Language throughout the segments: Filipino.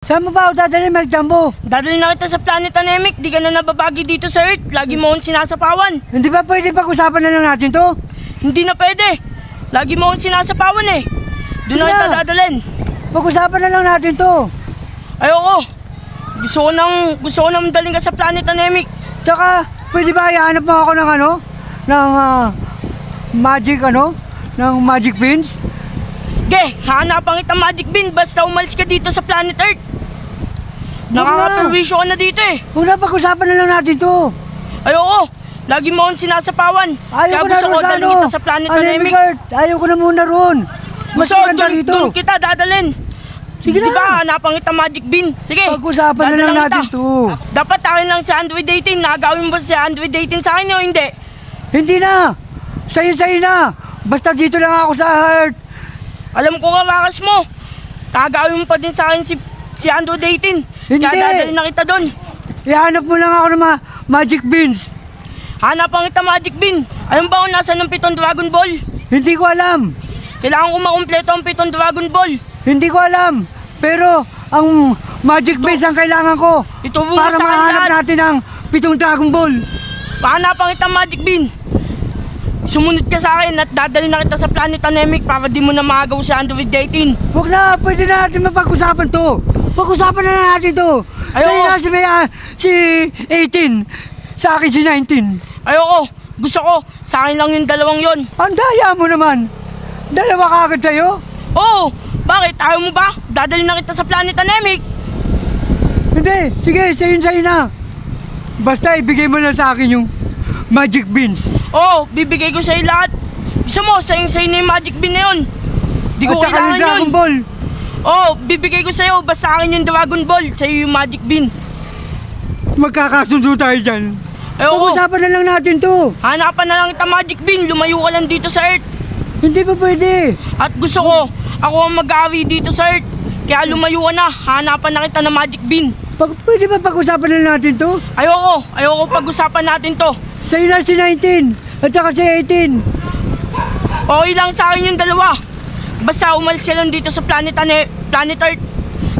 Saan mo ba ako dadalhin, Mike Jumbo? Dadalhin na kita sa Planet Anemic. Di ka na nababagi dito sa Earth. Lagi mo akong sinasapawan. Hindi ba pwede pag-usapan na lang natin to? Hindi na pwede. Lagi mo akong sinasapawan eh. Doon na kita dadalhin. Pag-usapan na lang natin to. Ayoko. Gusto ko nang dalhin ka sa Planet Anemic. Tsaka, pwede ba ihanap mo ako ng ng magic beans? Ge, hahanapan kita magic bean basta umalis ka dito sa Planet Earth. Nakakaperwisyo ka na dito eh. Una, pag-usapan na lang natin to. Ayoko. Lagi mo akong sinasapawan. Ayaw ko na gusto ko dalhin kita sa Planet Anemic. Ayaw ko na muna ron. Gusto ko doon kita dadalhin. Sige na. Diba, hanapan kita magic bean. Sige, pag-usapan na lang natin to. Dapat akin lang si Android 18. Nagawin mo si Android 18 sa akin o hindi? Hindi na. Sa'yo na. Basta dito lang ako sa Earth. Alam ko kamakas mo. Kagawin mo pa din sa akin si Android 18. Hindi. Kaya dadalhin na kita doon. Ihanap mo lang ako ng mga magic beans. Hanapan kita magic bean. Alam ba kung nasa ng 7 Dragon Ball? Hindi ko alam. Kailangan ko makumpleto ang 7 Dragon Ball. Hindi ko alam. Pero ang magic beans ang kailangan ko. Ituro mo para sa akin mahanap lahat. natin ang 7 Dragon Ball. Hanapan kita magic bean. Sumunod ka sa akin at dadalhin na kita sa Planet Anemic para di mo na makagaw si Android 18. Huwag na, pwede na natin mapag-usapan to. Pag-usapan na natin to. Sa'yo na si 18, sa akin si 19. Ayoko, gusto ko, sa akin lang yung dalawang yon. Ang daya mo naman. Dalawa ka agad sa'yo? Oo, bakit? Ayaw mo ba? Dadalhin na kita sa Planet Anemic. Hindi, sige, sa'yo na. Basta ibigay mo na sa akin yung magic beans. Oo, bibigay ko sa'yo lahat. Gusto mo, sa'yo na yung magic bean na yun. Di ko kailangan yun. Dragon Ball. Oo, bibigay ko sa'yo. Basta akin yung Dragon Ball. Sa'yo yung magic bean. Magkakasundo tayo dyan. Ayoko. Pag-usapan na lang natin to. Hanapan na lang kita magic bean. Lumayo ka lang dito sa Earth. Hindi pa pwede. At gusto ko, ako ang mag-awi dito sa Earth. Kaya lumayo ka na. Hanapan na kita ng magic bean. Pwede ba pag-usapan na natin to? Ayoko pag-usapan natin to. Sa'yo na si 19 at saka si 18. Okay lang sa akin yung dalawa. Basta umalis ka lang dito sa Planet Earth.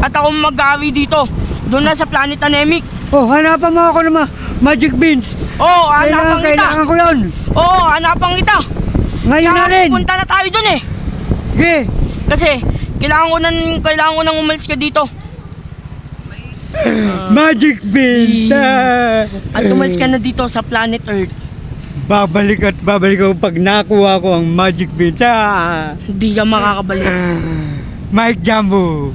At ako mag-awi dito. Doon na sa Planet Anemic. Oh, hanapan mo ako ng magic beans. Oo, hanapan kita. Kailangan ko yun. Oo, hanapan kita. Ngayon na rin. Punta na tayo doon eh. Sige. Kasi kailangan ko nang umalis ka dito. Magic beans. At umalis ka na dito sa Planet Earth. Babalik ako pag nakuha ko ang magic beans. Hindi ka makakabalik. Mike Jumbo.